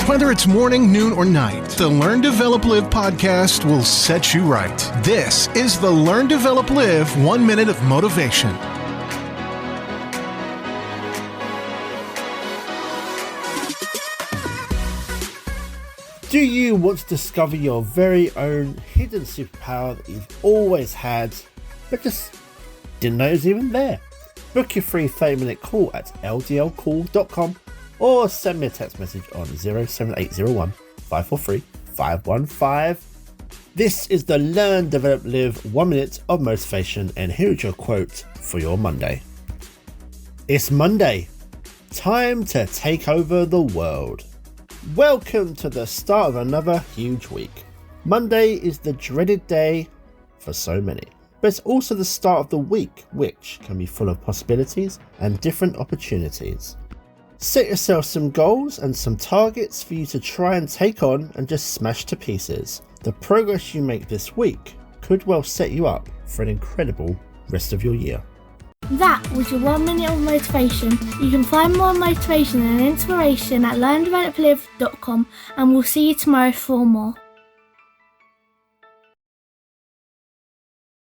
Whether it's morning, noon, or night, the Learn, Develop, Live podcast will set you right. This is the Learn, Develop, Live 1 Minute of Motivation. Do you want to discover your very own hidden superpower that you've always had, but just didn't know it was even there? Book your free 30-minute call at ldlcall.com or send me a text message on 07801 543 515. This is the Learn, Develop, Live 1 Minute of Motivation, and here's your quote for your Monday. It's Monday. Time to take over the world. Welcome to the start of another huge week. Monday is the dreaded day for so many, but it's also the start of the week, which can be full of possibilities and different opportunities. Set yourself some goals and some targets for you to try and take on and just smash to pieces. The progress you make this week could well set you up for an incredible rest of your year. That was your 1 minute of motivation. You can find more motivation and inspiration at learndeveloplive.com, and we'll see you tomorrow for more.